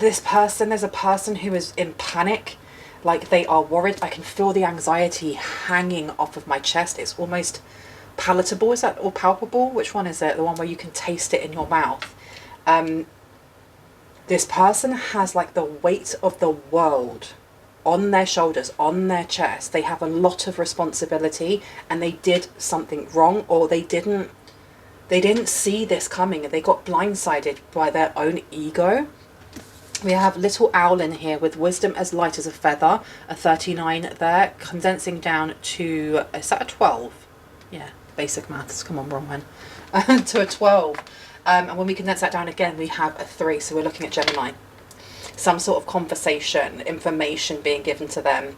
this person, there's a person who is in panic, like they are worried. I can feel the anxiety hanging off of my chest. It's almost palatable, is that, or palpable? Which one is it? The one where you can taste it in your mouth. This person has like the weight of the world on their shoulders, on their chest. They have a lot of responsibility, and they did something wrong, or they didn't see this coming, and they got blindsided by their own ego. We have little owl in here with wisdom as light as a feather, a 39 there, condensing down to, is that a 12? Yeah, basic maths, come on, wrong one. To a 12. And when we condense that down again, we have a 3, so we're looking at Gemini. Some sort of conversation, information being given to them.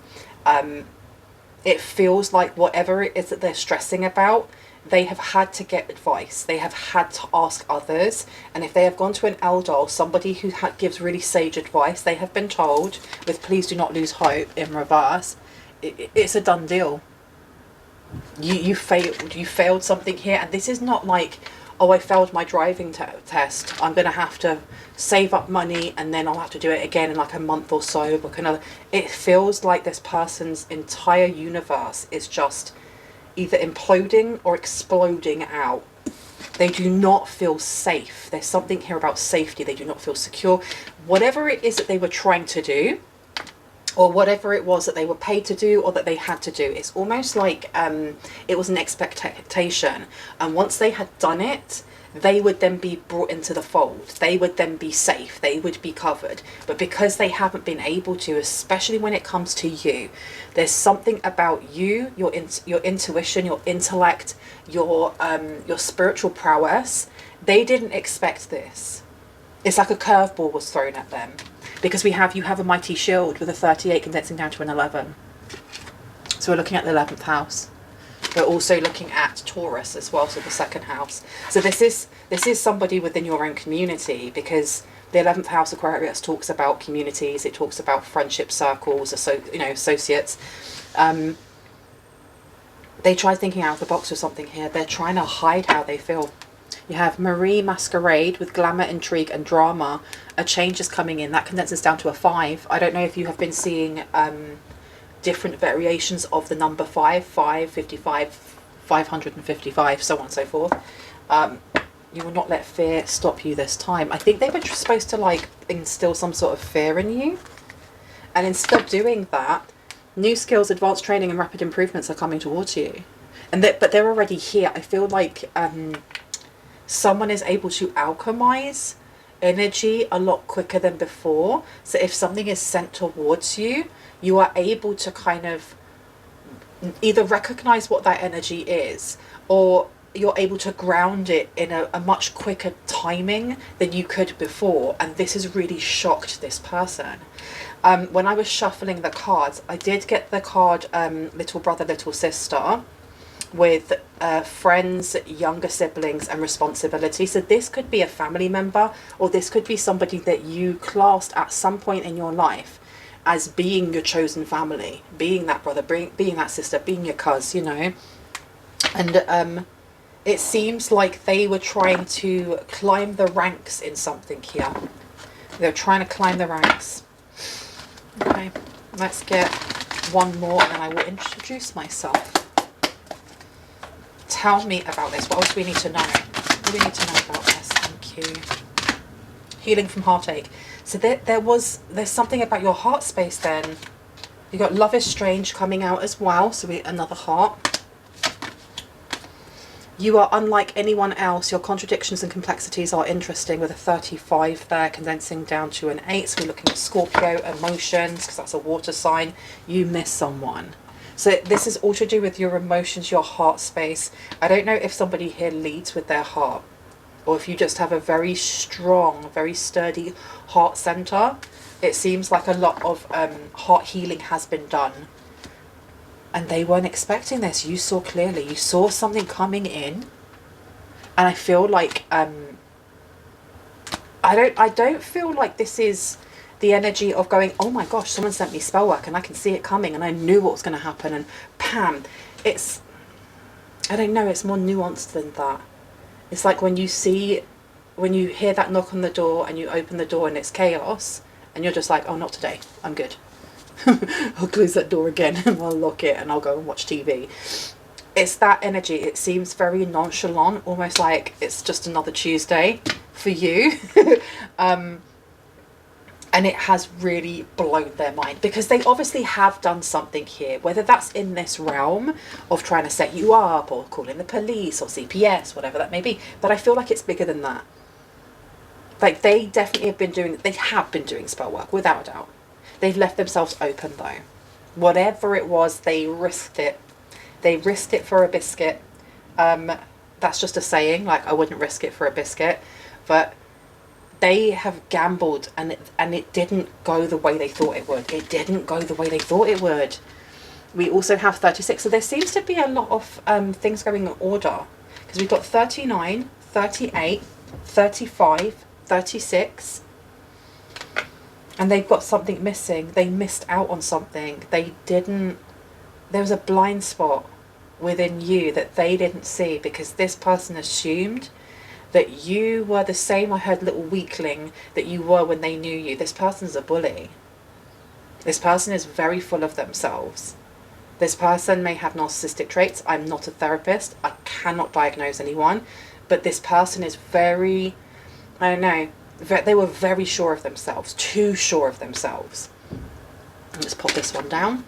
It feels like whatever it is that they're stressing about, they have had to get advice. They have had to ask others. And if they have gone to an elder or somebody who gives really sage advice, they have been told, with please do not lose hope in reverse, it's a done deal. You failed something here. And this is not like, oh, I failed my driving test. I'm going to have to save up money and then I'll have to do it again in like a month or so. Book another. It feels like this person's entire universe is just either imploding or exploding out. They do not feel safe. There's something here about safety. They do not feel secure. Whatever it is that they were trying to do, or whatever it was that they were paid to do or that they had to do, it's almost like it was an expectation. And once they had done it, they would then be brought into the fold. They would then be safe. They would be covered. But because they haven't been able to, especially when it comes to you, there's something about you, your intuition, your intellect, your spiritual prowess. They didn't expect this. It's like a curveball was thrown at them. Because you have a mighty shield with a 38 condensing down to an 11. So we're looking at the 11th house. We're also looking at Taurus as well, so the 2nd house. So this is somebody within your own community, because the 11th house Aquarius talks about communities. It talks about friendship circles, associates. They try thinking out of the box with something here. They're trying to hide how they feel. You have Marie Masquerade with glamour, intrigue and drama. A change is coming in. That condenses down to a 5. I don't know if you have been seeing different variations of the number 5, 55, 555, so on and so forth. You will not let fear stop you this time. I think they were supposed to like instill some sort of fear in you. And instead of doing that, new skills, advanced training and rapid improvements are coming towards you. But they're already here. I feel like someone is able to alchemize energy a lot quicker than before. So if something is sent towards you, you are able to kind of either recognize what that energy is, or you're able to ground it in a much quicker timing than you could before. And this has really shocked this person. When I was shuffling the cards, I did get the card little brother, little sister, with friends, younger siblings and responsibility. So this could be a family member, or this could be somebody that you classed at some point in your life as being your chosen family, being that brother, being that sister, being your cuz, and it seems like they were trying to climb the ranks in something here. They're trying to climb the ranks. Okay, let's get one more and then I will introduce myself. Tell me about this. What else do we need to know? What do we need to know about this? Thank you. Healing from heartache. So there's something about your heart space then. You got love is strange coming out as well. So another heart. You are unlike anyone else. Your contradictions and complexities are interesting, with a 35 there, condensing down to an 8. So we're looking at Scorpio, emotions, because that's a water sign. You miss someone. So this is all to do with your emotions, your heart space. I don't know if somebody here leads with their heart, or if you just have a very strong, very sturdy heart center. It seems like a lot of heart healing has been done. And they weren't expecting this. You saw clearly. You saw something coming in. And I feel like I don't feel like this is the energy of going, oh my gosh, someone sent me spell work and I can see it coming and I knew what was going to happen, and pam. It's, I don't know, it's more nuanced than that. It's like when you hear that knock on the door and you open the door and it's chaos, and you're just like, oh, not today, I'm good. I'll close that door again and I'll lock it and I'll go and watch TV. It's that energy. It seems very nonchalant, almost like it's just another Tuesday for you. And it has really blown their mind, because they obviously have done something here, whether that's in this realm of trying to set you up or calling the police or CPS, whatever that may be. But I feel like it's bigger than that. Like, they definitely have been doing spell work, without a doubt. They've left themselves open though. Whatever it was, they risked it. They risked it for a biscuit. That's just a saying, like, I wouldn't risk it for a biscuit, but they have gambled, and it didn't go the way they thought it would. It didn't go the way they thought it would. We also have 36, so there seems to be a lot of things going in order, because we've got 39, 38, 35, 36, and they've got something missing. They missed out on something. There was a blind spot within you that they didn't see, because this person assumed that you were the same, I heard, little weakling that you were when they knew you. This person's a bully. This person is very full of themselves. This person may have narcissistic traits. I'm not a therapist. I cannot diagnose anyone. But this person is very, I don't know, they were very sure of themselves. Too sure of themselves. Let's pop this one down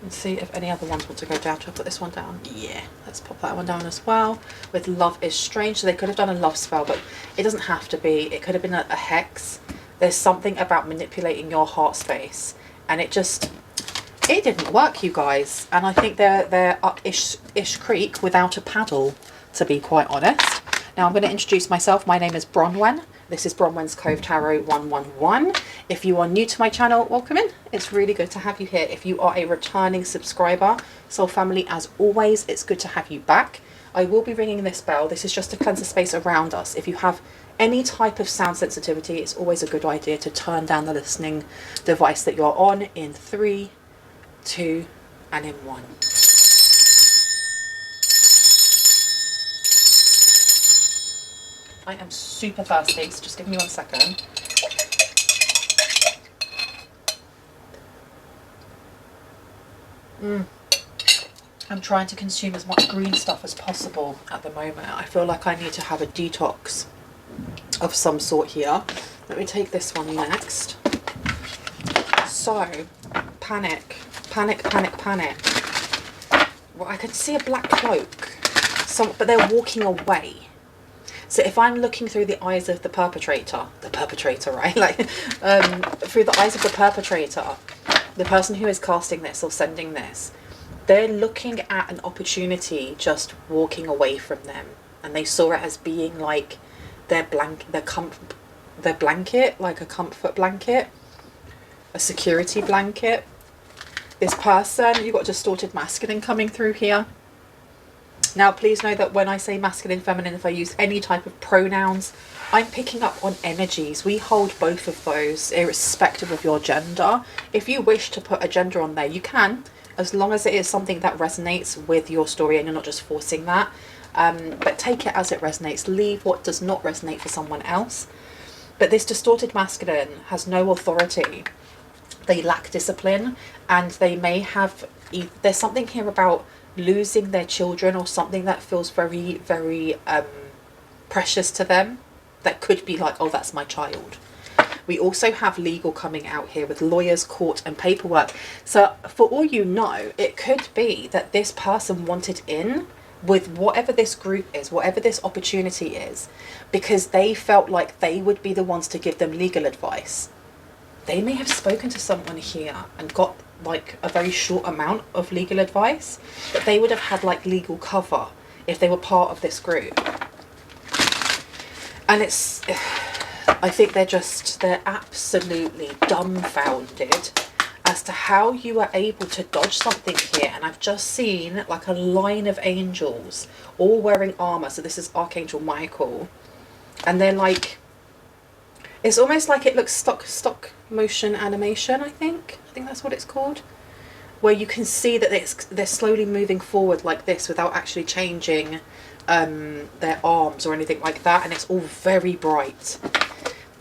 and see if any other ones want to go down. Should I put this one down? Yeah, let's pop that one down as well. With love is strange. So they could have done a love spell, but it doesn't have to be. It could have been a hex. There's something about manipulating your heart space, and it didn't work, you guys. And I think they're up ish creek without a paddle, to be quite honest. Now I'm going to introduce myself. My name is Bronwen. This is Bronwen's Cove Tarot 111. If you are new to my channel, welcome in. It's really good to have you here. If you are a returning subscriber, soul family, as always, it's good to have you back. I will be ringing this bell. This is just to cleanse the space around us. If you have any type of sound sensitivity, it's always a good idea to turn down the listening device that you're on in 3, 2, and in 1. I am super thirsty, so just give me 1 second. I'm trying to consume as much green stuff as possible at the moment. I feel like I need to have a detox of some sort here. Let me take this one next. So, panic. Panic, panic, panic. Well, I can see a black cloak, but they're walking away. So if I'm looking through the eyes of the perpetrator, right? Like, through the eyes of the perpetrator, the person who is casting this or sending this, they're looking at an opportunity just walking away from them. And they saw it as being like their blanket, like a comfort blanket, a security blanket. This person, you've got distorted masculine coming through here. Now, please know that when I say masculine, feminine, if I use any type of pronouns, I'm picking up on energies. We hold both of those, irrespective of your gender. If you wish to put a gender on there, you can, as long as it is something that resonates with your story and you're not just forcing that. But take it as it resonates. Leave what does not resonate for someone else. But this distorted masculine has no authority. They lack discipline, and they may have, there's something here about losing their children or something that feels very, very precious to them. That could be like, oh, that's my child. We also have legal coming out here with lawyers, court and paperwork. So for all you know, it could be that this person wanted in with whatever this group is, whatever this opportunity is, because they felt like they would be the ones to give them legal advice. They may have spoken to someone here and got like a very short amount of legal advice, but they would have had like legal cover if they were part of this group. And I think they're absolutely dumbfounded as to how you are able to dodge something here. And I've just seen like a line of angels all wearing armor. So this is Archangel Michael, and they're like, it's almost like it looks stock motion animation. I think that's what it's called, where you can see that they're slowly moving forward like this without actually changing their arms or anything like that, and it's all very bright.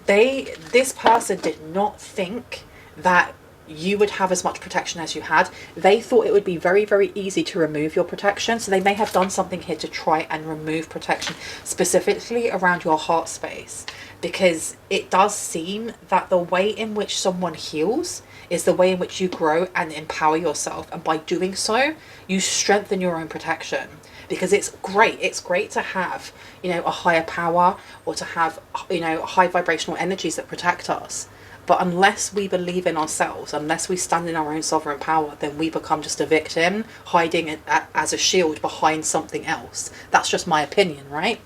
This person did not think that you would have as much protection as you had. They thought it would be very, very easy to remove your protection. So they may have done something here to try and remove protection, specifically around your heart space, because it does seem that the way in which someone heals is the way in which you grow and empower yourself. And by doing so, you strengthen your own protection. Because it's great to have, you know, a higher power, or to have, you know, high vibrational energies that protect us. But unless we believe in ourselves, unless we stand in our own sovereign power, then we become just a victim, hiding as a shield behind something else. That's just my opinion, right?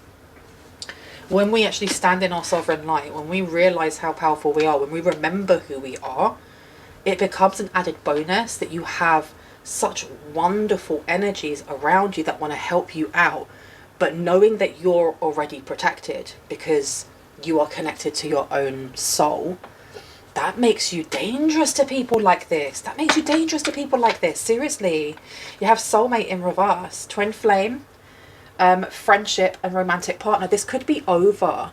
When we actually stand in our sovereign light, when we realize how powerful we are, when we remember who we are, it becomes an added bonus that you have such wonderful energies around you that want to help you out, but knowing that you're already protected because you are connected to your own soul, that makes you dangerous to people like this. That makes you dangerous to people like this. Seriously. You have soulmate in reverse, twin flame, friendship and romantic partner. This could be over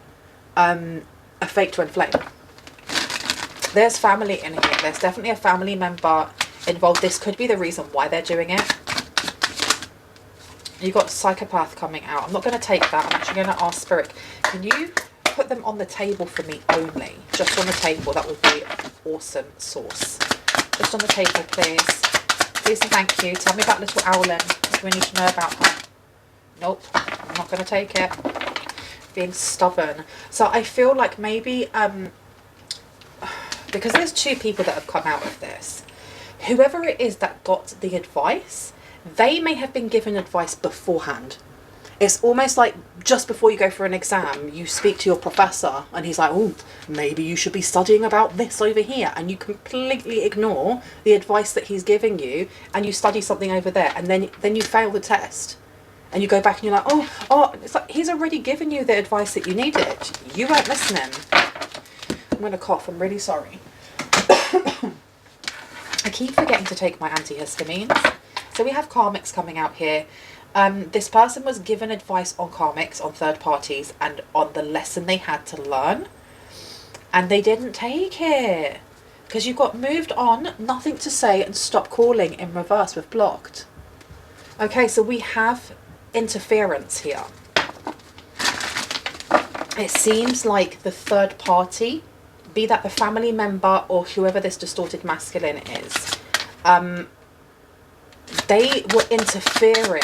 a fake twin flame. There's family in here. There's definitely a family member involved. This could be the reason why they're doing it. You got psychopath coming out. I'm not going to take that. I'm actually going to ask Spirit, can you put them on the table for me only? Just on the table. That would be awesome. Source. Just on the table, please. Please and thank you. Tell me about little Owlin. What do we need to know about her? Nope. I'm not going to take it. Being stubborn. So I feel like maybe, because there's two people that have come out of this. Whoever it is that got the advice, they may have been given advice beforehand. It's almost like just before you go for an exam, you speak to your professor and he's like, oh, maybe you should be studying about this over here. And you completely ignore the advice that he's giving you and you study something over there, and then you fail the test. And you go back and you're like, oh, it's like he's already given you the advice that you needed. You weren't listening. I'm going to cough. I'm really sorry. I keep forgetting to take my antihistamines. So we have karmics coming out here. This person was given advice on karmics, on third parties, and on the lesson they had to learn. And they didn't take it. Because you got moved on, nothing to say, and stop calling in reverse with blocked. Okay, so we have interference here. It seems like the third party, be that the family member or whoever this distorted masculine is, they were interfering.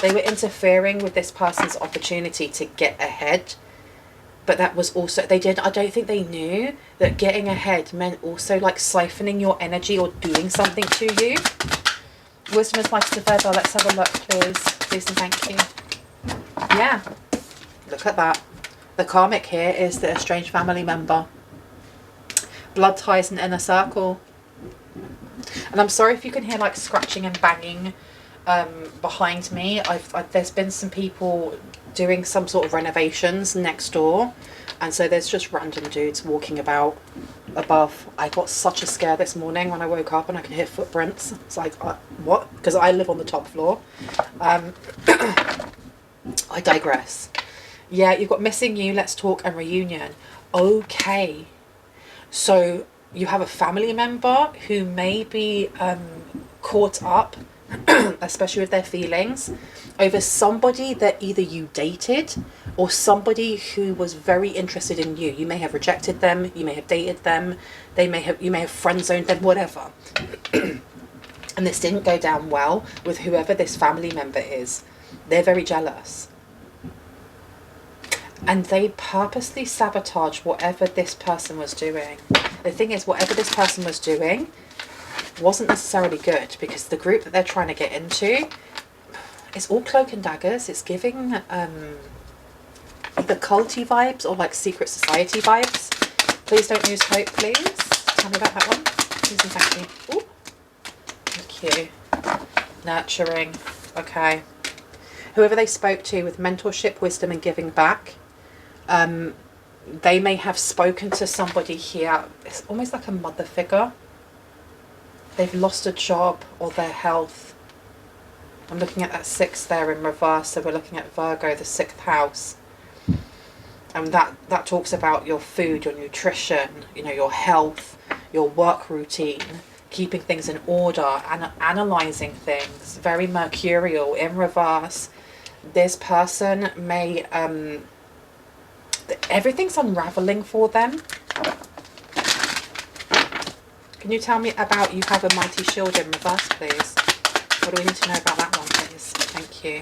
They were interfering with this person's opportunity to get ahead. But that was also, I don't think they knew that getting ahead meant also like siphoning your energy or doing something to you. Wisdom is life to feather. Let's have a look, please. Please and thank you. Yeah. Look at that. The karmic here is the estranged family member. Blood ties and inner circle. And I'm sorry if you can hear like scratching and banging behind me. There's been some people doing some sort of renovations next door, and so there's just random dudes walking about above. I got such a scare this morning when I woke up and I could hear footprints. It's like, what? Because I live on the top floor. I digress. Yeah, you've got missing you, let's talk, and reunion. Okay. So you have a family member who may be caught up, especially with their feelings, over somebody that either you dated or somebody who was very interested in you. You may have rejected them, you may have dated them, you may have friend zoned them, whatever. And this didn't go down well with whoever this family member is. They're very jealous. And they purposely sabotage whatever this person was doing. The thing is, whatever this person was doing wasn't necessarily good, because the group that they're trying to get into, it's all cloak and daggers. It's giving the culty vibes or like secret society vibes. Please don't use hope, please. Tell me about that one. Please and thank you. Ooh. Thank you. Nurturing. Okay. Whoever they spoke to with mentorship, wisdom and giving back, they may have spoken to somebody here. It's almost like a mother figure. They've lost a job or their health. I'm looking at that 6 there in reverse, so we're looking at Virgo, the 6th house. And that talks about your food, your nutrition, you know, your health, your work routine, keeping things in order, and analyzing things. Very mercurial in reverse. This person may everything's unraveling for them. Can you tell me about, you have a mighty shield in reverse, please? What do we need to know about that one, please? Thank you.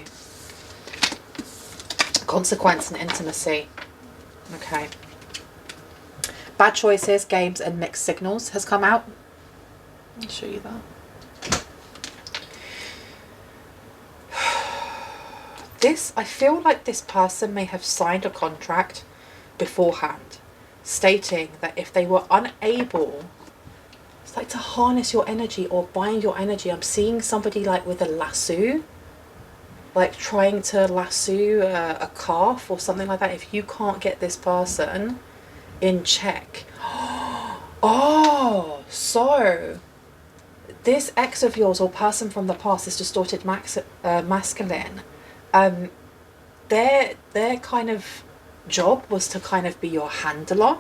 Consequence and intimacy. Okay. Bad choices, games, and mixed signals has come out. I'll show you that. This, I feel like this person may have signed a contract beforehand stating that if they were unable, it's like, to harness your energy or bind your energy. I'm seeing somebody like with a lasso, like trying to lasso a calf or something like that. If you can't get this person in check. Oh, so this ex of yours or person from the past, this distorted masculine, their kind of job was to kind of be your handler.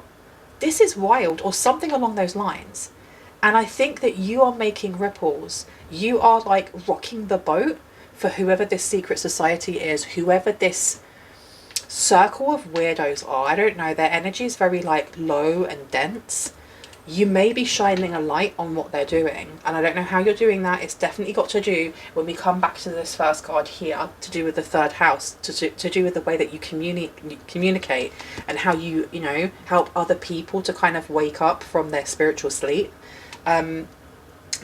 This is wild, or something along those lines. And I think that you are making ripples. You are like rocking the boat for whoever this secret society is, whoever this circle of weirdos are. I don't know, their energy is very like low and dense. You may be shining a light on what they're doing, and I don't know how you're doing that. It's definitely got to do, when we come back to this first card here, to do with the third house, to do with the way that you communicate and how you know, help other people to kind of wake up from their spiritual sleep. Now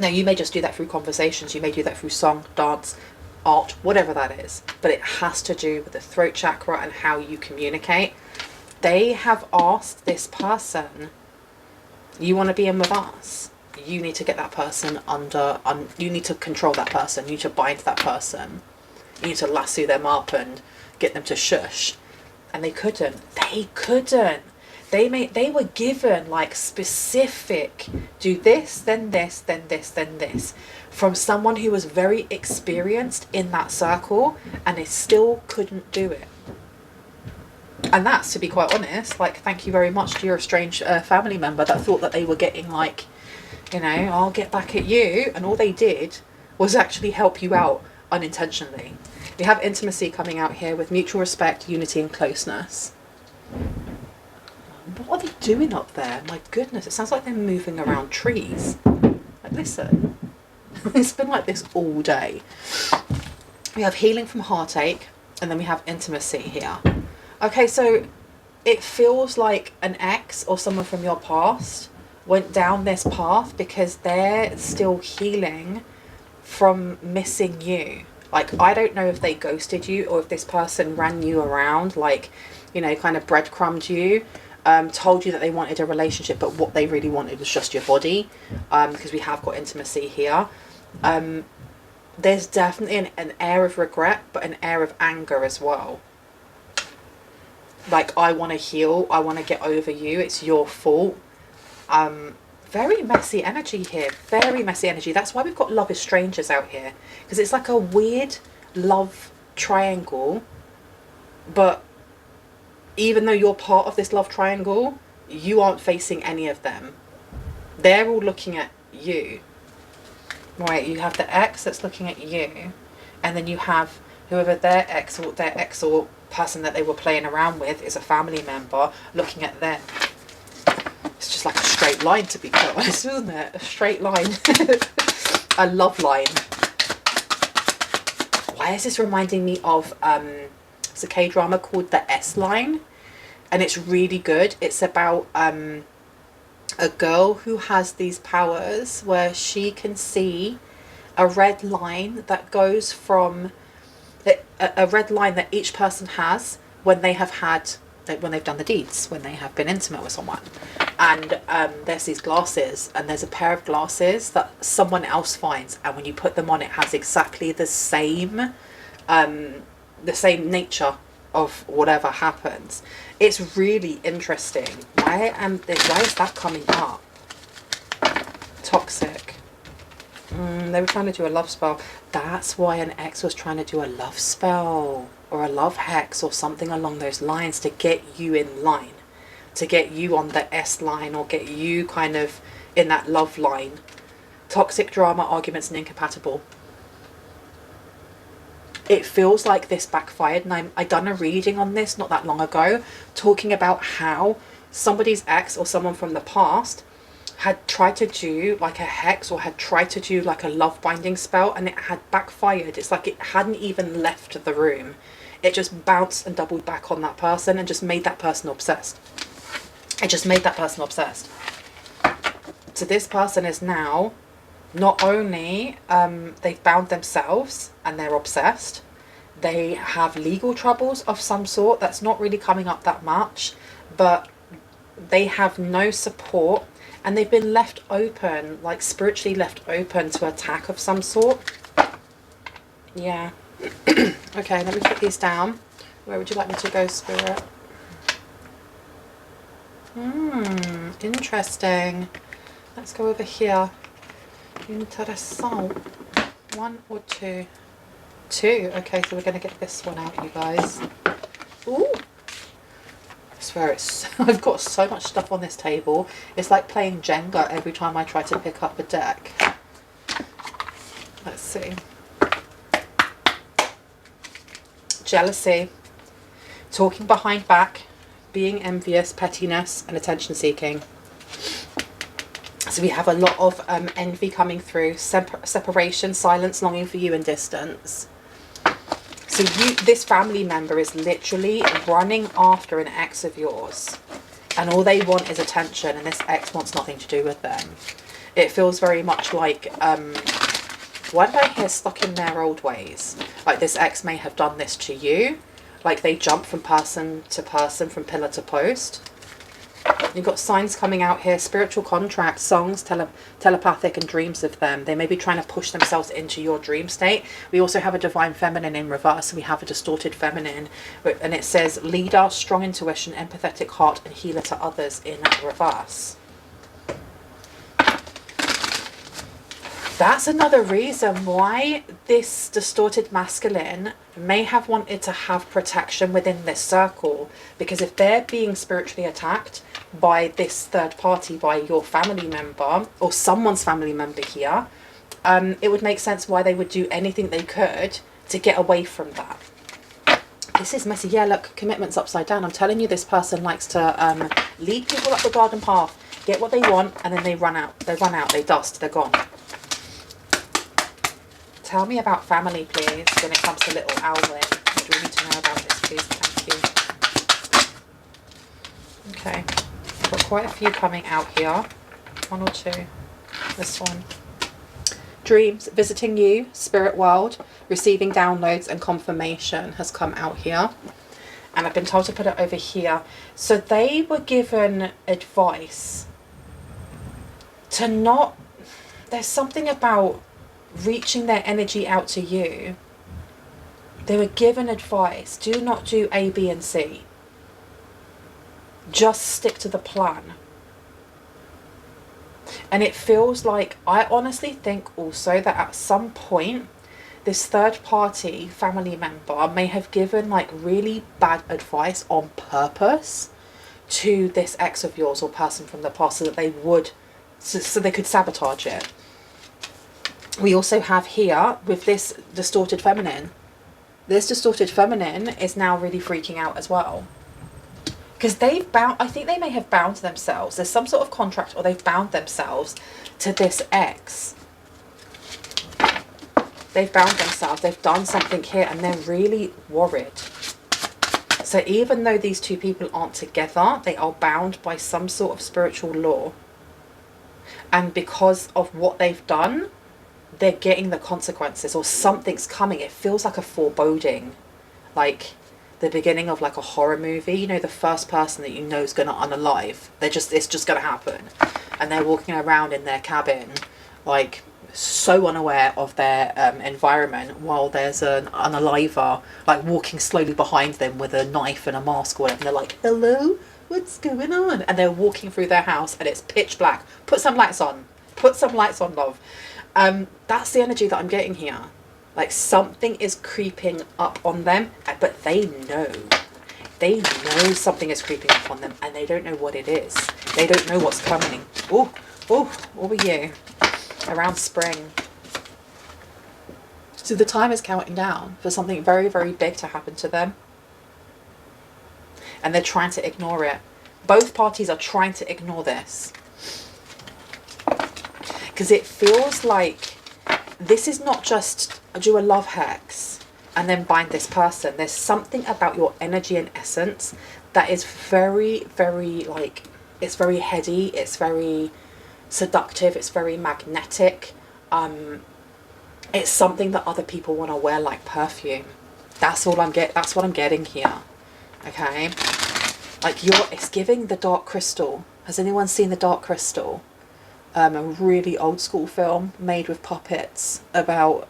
you may just do that through conversations, you may do that through song, dance, art, whatever that is, but it has to do with the throat chakra and how you communicate. They have asked this person, you want to be in with us, you need to get that person under, you need to control that person, you need to bind that person, you need to lasso them up and get them to shush. And they couldn't. They were given like specific, do this, then this, then this, then this, from someone who was very experienced in that circle, and they still couldn't do it. And that's, to be quite honest, like, thank you very much to your estranged family member that thought that they were getting like, you know, I'll get back at you, and all they did was actually help you out unintentionally. We have intimacy coming out here with mutual respect, unity, and closeness. What are they doing up there? My goodness, it sounds like they're moving around trees. Like, listen, it's been like this all day. We have healing from heartache, and then we have intimacy here. Okay, so it feels like an ex or someone from your past went down this path because they're still healing from missing you. Like, I don't know if they ghosted you or if this person ran you around, like, you know, kind of breadcrumbed you, told you that they wanted a relationship, but what they really wanted was just your body, because we have got intimacy here. There's definitely an air of regret, but an air of anger as well. Like, I want to heal, I want to get over you, it's your fault. Very messy energy here, very messy energy. That's why we've got love is strangers out here, because it's like a weird love triangle, but even though you're part of this love triangle, you aren't facing any of them. They're all looking at you. Right, you have the ex that's looking at you, and then you have whoever their ex or person that they were playing around with is a family member looking at them. It's just like a straight line, to be quite honest, isn't it? A straight line. A love line. Why is this reminding me of it's a K-drama called The S Line, and it's really good. It's about a girl who has these powers where she can see a red line that goes from a red line that each person has when they have had, when they've done the deeds, when they have been intimate with someone. And there's these glasses, and there's a pair of glasses that someone else finds, and when you put them on, it has exactly the same nature of whatever happens. It's really interesting. Why is that coming up? Toxic. They were trying to do a love spell. That's why an ex was trying to do a love spell or a love hex or something along those lines, to get you in line, to get you on the S line, or get you kind of in that love line. Toxic drama, arguments, and incompatible. It feels like this backfired, and I done a reading on this not that long ago, talking about how somebody's ex or someone from the past had tried to do like a hex, or had tried to do like a love binding spell, and it had backfired. It's like it hadn't even left the room. It just bounced and doubled back on that person and just made that person obsessed. It just made that person obsessed. So this person is now, not only they've bound themselves and they're obsessed, they have legal troubles of some sort. That's not really coming up that much, but they have no support, and they've been left open, like spiritually left open to attack of some sort. Yeah. Okay, let me put these down. Where would you like me to go, Spirit? Interesting. Let's go over here. Interessant. 1 or 2? 2. Okay, so we're going to get this one out, you guys. Ooh. I swear it's... I've got so much stuff on this table. It's like playing Jenga every time I try to pick up a deck. Let's see. Jealousy. Talking behind back. Being envious, pettiness, and attention seeking. So we have a lot of envy coming through, separation, silence, longing for you, and distance. So this family member is literally running after an ex of yours, and all they want is attention, and this ex wants nothing to do with them. It feels very much like, why did I hear stuck in their old ways? Like this ex may have done this to you, like they jump from person to person, from pillar to post. You've got signs coming out here, spiritual contracts, songs, telepathic, and dreams of them. They may be trying to push themselves into your dream state. We also have a divine feminine in reverse. We have a distorted feminine, and it says leader, strong intuition, empathetic heart, and healer to others in reverse. That's another reason why this distorted masculine may have wanted to have protection within this circle, because if they're being spiritually attacked by this third party, by your family member or someone's family member here, it would make sense why they would do anything they could to get away from that. This is messy. Yeah, look, commitment's upside down. I'm telling you, this person likes to lead people up the garden path, get what they want, and then they run out. They run out, they dust, they're gone. Tell me about family, please, when it comes to little Alwyn. What do we need to know about this, please? Thank you. Okay. I've got quite a few coming out here. 1 or 2. This one. Dreams, visiting you, spirit world, receiving downloads and confirmation has come out here. And I've been told to put it over here. So they were given advice to not... There's something about reaching their energy out to you. They were given advice. Do not do A, B, and C. Just stick to the plan. And it feels like, I honestly think also that at some point this third party family member may have given like really bad advice on purpose to this ex of yours or person from the past, so that they would, so they could sabotage it. We also have here with this distorted feminine. This distorted feminine is now really freaking out as well. Because they've bound, I think they may have bound themselves. There's some sort of contract, or they've bound themselves to this ex. They've bound themselves. They've done something here, and they're really worried. So even though these two people aren't together, they are bound by some sort of spiritual law. And because of what they've done, they're getting the consequences, or something's coming. It feels like a foreboding, like the beginning of like a horror movie. You know, the first person that you know is going to unalive. It's just going to happen. And they're walking around in their cabin, like so unaware of their environment, while there's an unaliver like walking slowly behind them with a knife and a mask or whatever. And they're like, hello, what's going on? And they're walking through their house and it's pitch black. Put some lights on. Put some lights on, love. That's the energy that I'm getting here. Like something is creeping up on them, but they know. They know something is creeping up on them and they don't know what it is. They don't know what's coming. Oh, what were you? Around spring. So the time is counting down for something very, very big to happen to them. And they're trying to ignore it. Both parties are trying to ignore this. Because it feels like this is not just do a love hex and then bind this person. There's something about your energy and essence that is very, very like, it's very heady, it's very seductive, it's very magnetic. It's something that other people want to wear like perfume. That's what I'm getting here. Okay? Like it's giving the Dark Crystal. Has anyone seen the Dark Crystal? A really old school film made with puppets about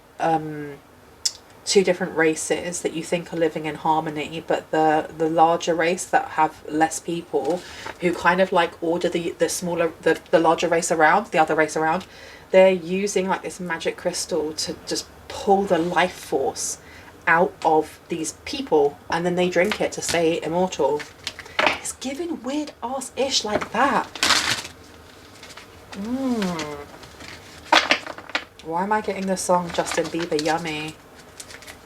two different races that you think are living in harmony, but the larger race that have less people, who kind of like order the larger race around, the other race around. They're using like this magic crystal to just pull the life force out of these people, and then they drink it to stay immortal. It's giving weird ass ish like that. Why am I getting the song Justin Bieber Yummy?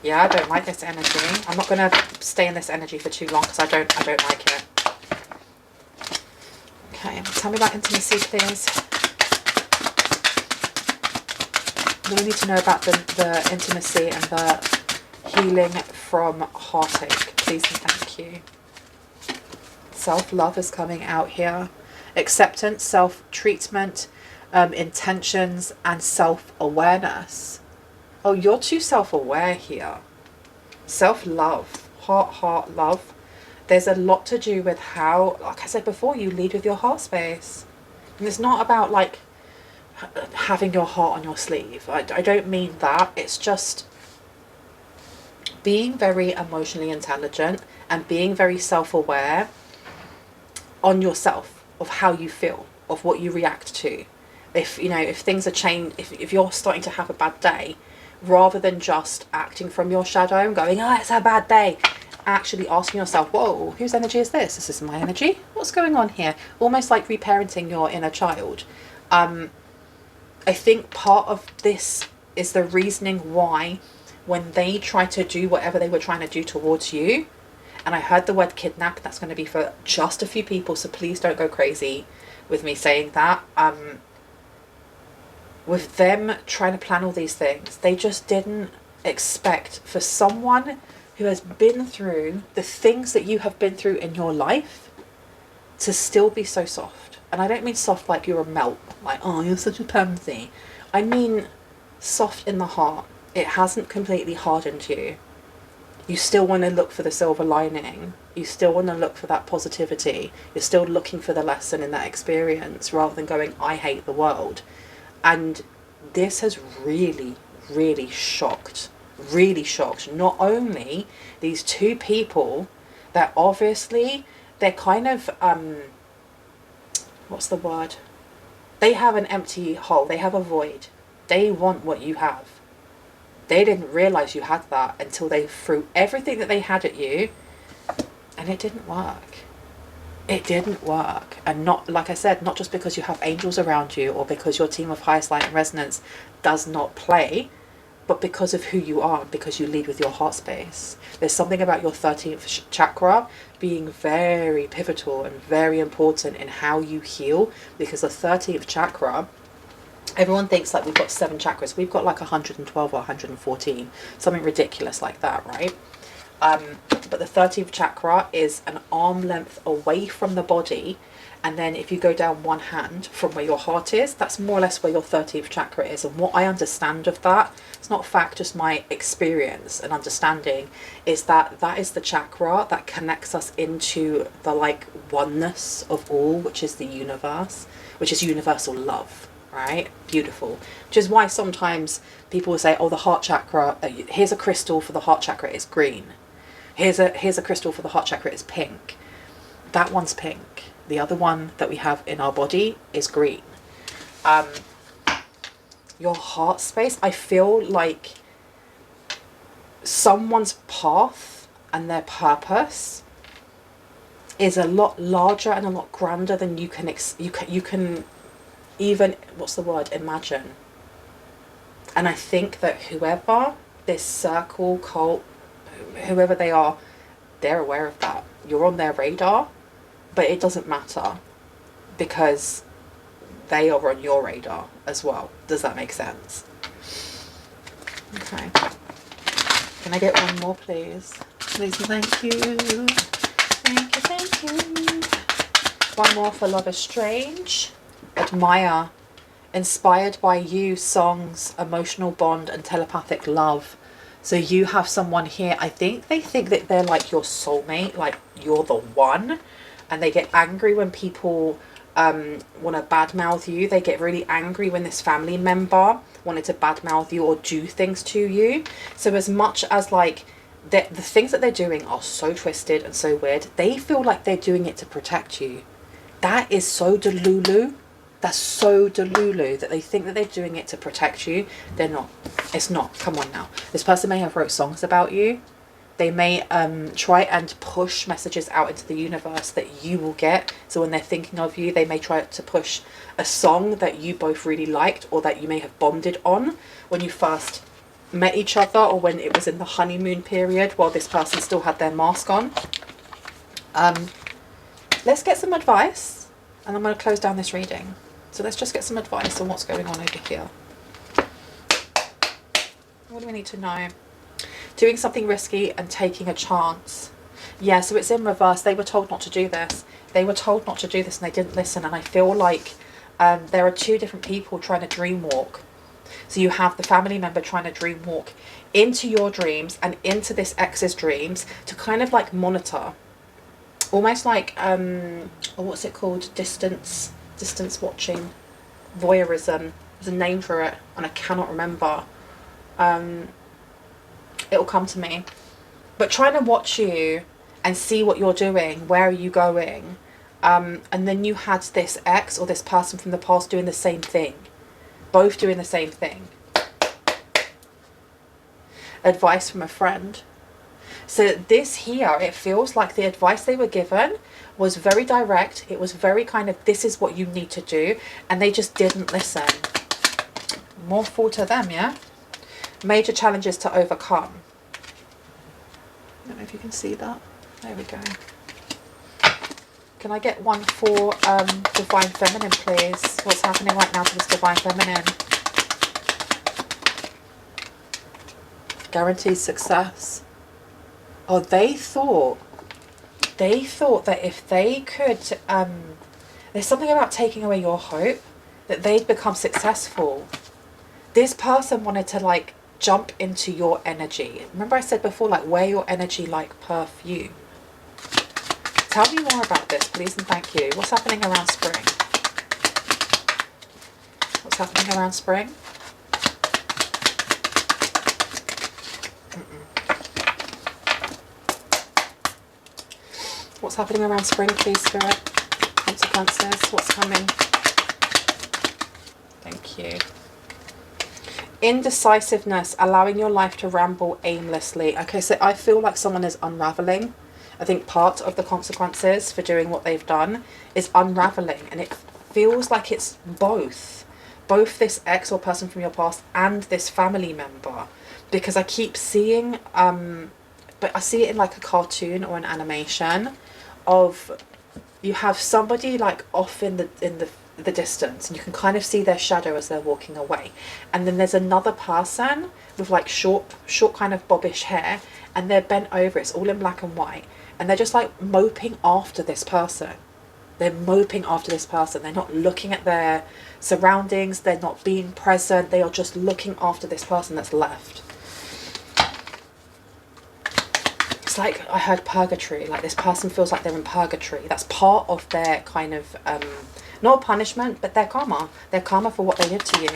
Yeah, I don't like this energy. I'm not gonna stay in this energy for too long because I don't like it. Okay, tell me about intimacy, please. We need to know about the intimacy and the healing from heartache, please and thank you. Self-love is coming out here. Acceptance, self-treatment, intentions, and self-awareness. Oh, you're too self-aware here. Self-love, heart, love. There's a lot to do with how, like I said before, you lead with your heart space. And it's not about like having your heart on your sleeve. I don't mean that. It's just being very emotionally intelligent and being very self-aware on yourself, of how you feel, of what you react to. If you know, if things are changed, if you're starting to have a bad day, rather than just acting from your shadow and going, oh, it's a bad day, actually asking yourself, whoa, whose energy is this? Is this my energy? What's going on here? Almost like reparenting your inner child. I think part of this is the reasoning why when they try to do whatever they were trying to do towards you, and I heard the word kidnap, that's going to be for just a few people, so please don't go crazy with me saying that. With them trying to plan all these things, they just didn't expect for someone who has been through the things that you have been through in your life to still be so soft. And I don't mean soft like you're a melt, like, oh, you're such a pansy. I mean soft in the heart. It hasn't completely hardened you. You still want to look for the silver lining. You still want to look for that positivity. You're still looking for the lesson in that experience rather than going, I hate the world. And this has really, really shocked not only these two people that obviously they're kind of, what's the word? They have an empty hole. They have a void. They want what you have. They didn't realize you had that until they threw everything that they had at you, and it didn't work. It didn't work. And not, like I said, not just because you have angels around you or because your team of highest light and resonance does not play, but because of who you are, because you lead with your heart space. There's something about your 13th chakra being very pivotal and very important in how you heal, because the 13th chakra, everyone thinks like we've got 7 chakras. We've got like 112 or 114, something ridiculous like that, right? But the 13th chakra is an arm length away from the body, and then if you go down one hand from where your heart is, that's more or less where your 13th chakra is. And what I understand of that, it's not fact, just my experience and understanding, is that that is the chakra that connects us into the like oneness of all, which is the universe, which is universal love, right? Beautiful. Which is why sometimes people will say, oh, the heart chakra, here's a crystal for the heart chakra, it's green. Here's a crystal for the heart chakra, it's pink. That one's pink. The other one that we have in our body is green. your heart space. I feel like someone's path and their purpose is a lot larger and a lot grander than you can you can even, what's the word, imagine. And I think that whoever this circle, cult, whoever they are, they're aware of that. You're on their radar, but it doesn't matter because they are on your radar as well. Does that make sense? Okay. Can I get one more, please? Please, thank you. Thank you, thank you. One more for Love is Strange. Admire. Inspired by you, songs, emotional bond, and telepathic love. So you have someone here, I think they think that they're like your soulmate, like you're the one. And they get angry when people want to badmouth you. They get really angry when this family member wanted to badmouth you or do things to you. So as much as like the things that they're doing are so twisted and so weird, they feel like they're doing it to protect you. That is so delulu. That's so delulu that they think that they're doing it to protect you. They're not. It's not. Come on now. This person may have wrote songs about you. They may try and push messages out into the universe that you will get. So when they're thinking of you, they may try to push a song that you both really liked or that you may have bonded on when you first met each other, or when it was in the honeymoon period while this person still had their mask on. Let's get some advice and I'm going to close down this reading. So let's just get some advice on what's going on over here. What do we need to know? Doing something risky and taking a chance. Yeah, so it's in reverse. They were told not to do this. They were told not to do this and they didn't listen. And I feel like there are two different people trying to dream walk. So you have the family member trying to dream walk into your dreams and into this ex's dreams to kind of like monitor. Almost like, what's it called? Distance watching. Voyeurism. There's a name for it and I cannot remember. It'll come to me. But trying to watch you and see what you're doing, where are you going, and then you had this ex or this person from the past doing the same thing. Both doing the same thing. Advice from a friend. So this here, it feels like the advice they were given was very direct. It was very kind of, this is what you need to do. And they just didn't listen. More fool to them, yeah? Major challenges to overcome. I don't know if you can see that. There we go. Can I get one for Divine Feminine, please? What's happening right now to this Divine Feminine? Guaranteed success. Oh, they thought that if they could, there's something about taking away your hope, that they'd become successful. This person wanted to like jump into your energy. Remember I said before, like wear your energy like perfume. Tell me more about this, please and thank you. What's happening around spring? What's happening around spring? What's happening around spring, please, Spirit? Consequences. What's coming? Thank you. Indecisiveness, allowing your life to ramble aimlessly. Okay, so I feel like someone is unraveling. I think part of the consequences for doing what they've done is unraveling, and it feels like it's both this ex or person from your past and this family member, because I keep seeing but I see it in like a cartoon or an animation of you have somebody like off in the distance and you can kind of see their shadow as they're walking away, and then there's another person with like short kind of bobbish hair and they're bent over, it's all in black and white, and they're just like moping after this person. They're moping after this person. They're not looking at their surroundings, they're not being present, they are just looking after this person that's left. It's like I heard purgatory, like this person feels like they're in purgatory. That's part of their kind of not punishment, but their karma for what they did to you.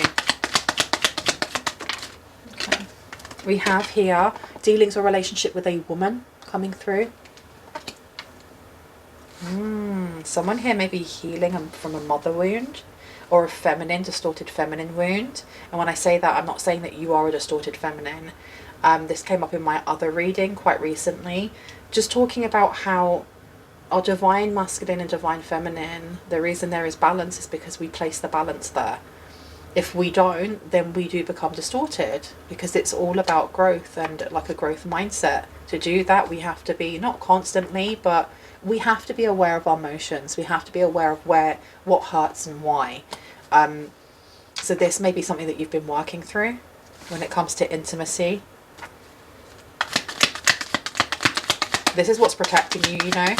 Okay, we have here dealings or relationship with a woman coming through. Someone here may be healing from a mother wound. or a feminine, distorted feminine wound. And when I say that, I'm not saying that you are a distorted feminine. This came up in my other reading quite recently, just talking about how our divine masculine and divine feminine, the reason there is balance is because we place the balance there. If we don't, then we do become distorted, because it's all about growth and like a growth mindset. To do that, we have to be, not constantly, but we have to be aware of our emotions. We have to be aware of what hurts and why. So this may be something that you've been working through when it comes to intimacy. This is what's protecting you, you know.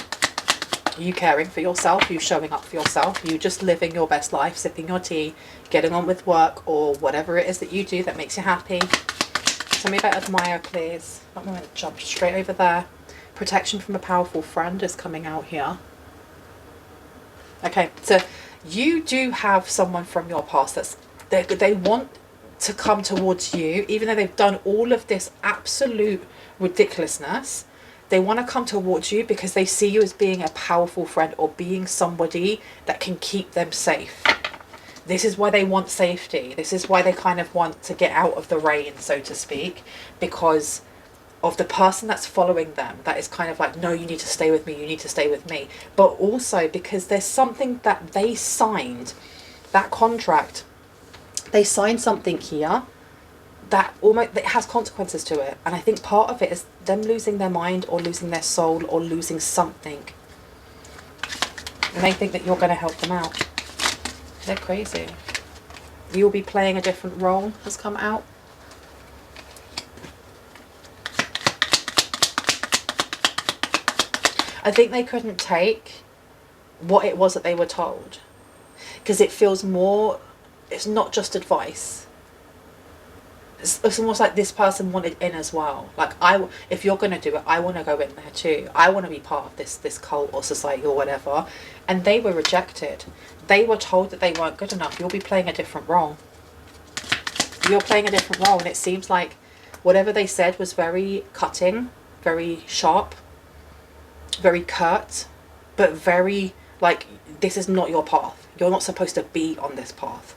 You caring for yourself, you showing up for yourself, you just living your best life, sipping your tea, getting on with work or whatever it is that you do that makes you happy. Tell me about admire, please. I'm going to jump straight over there. Protection from a powerful friend is coming out here. Okay, so you do have someone from your past that's they want to come towards you, even though they've done all of this absolute ridiculousness. They want to come towards you because they see you as being a powerful friend or being somebody that can keep them safe. This is why they want safety. This is why they kind of want to get out of the rain, so to speak, because of the person that's following them. That is kind of like, no, you need to stay with me. You need to stay with me. But also because there's something that they signed, that contract, they signed something here that almost it has consequences to it. And I think part of it is them losing their mind or losing their soul or losing something. And they think that you're going to help them out. They're crazy. You'll be playing a different role has come out. I think they couldn't take what it was that they were told. Because it feels more, it's not just advice. It's almost like this person wanted in as well. Like, if you're going to do it, I want to go in there too. I want to be part of this cult or society or whatever. And they were rejected. They were told that they weren't good enough. You'll be playing a different role. You're playing a different role. And it seems like whatever they said was very cutting, very sharp, very curt, but very like, this is not your path. You're not supposed to be on this path.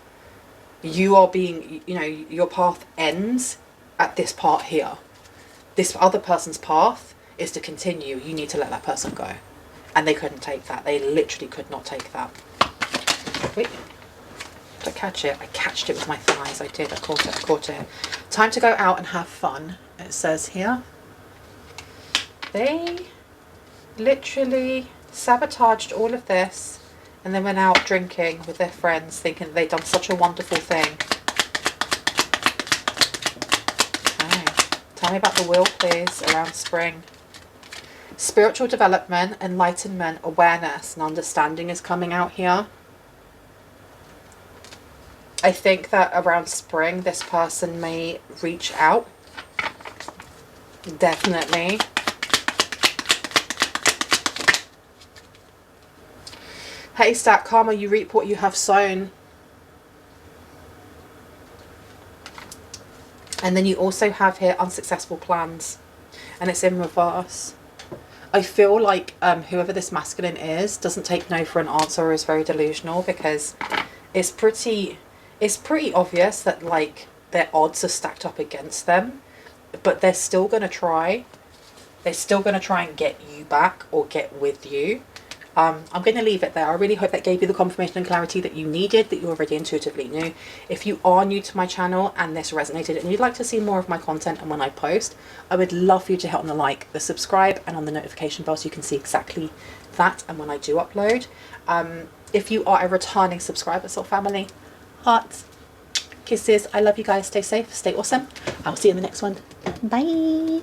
You are being, you know, your path ends at this part here. This other person's path is to continue. You need to let that person go. And they couldn't take that. They literally could not take that. Wait. Did I catch it? I catched it with my thighs. I did. I caught it. Time to go out and have fun. It says here. They literally sabotaged all of this and then went out drinking with their friends thinking they'd done such a wonderful thing. Okay. Tell me about the wheel, please, around spring. Spiritual development, enlightenment, awareness and understanding is coming out here. I think that around spring this person may reach out. Definitely. Haystack, karma, you reap what you have sown. And then you also have here unsuccessful plans. And it's in reverse. I feel like whoever this masculine is doesn't take no for an answer or is very delusional, because it's pretty obvious that like their odds are stacked up against them. But they're still going to try. They're still going to try and get you back or get with you. I'm going to leave it there. I really hope that gave you the confirmation and clarity that you needed, that you already intuitively knew. If you are new to my channel and this resonated and you'd like to see more of my content and when I post, I would love for you to hit on the like, the subscribe and on the notification bell so you can see exactly that and when I do upload. If you are a returning subscriber, soul family, hearts, kisses. I love you guys. Stay safe, stay awesome. I'll see you in the next one. Bye.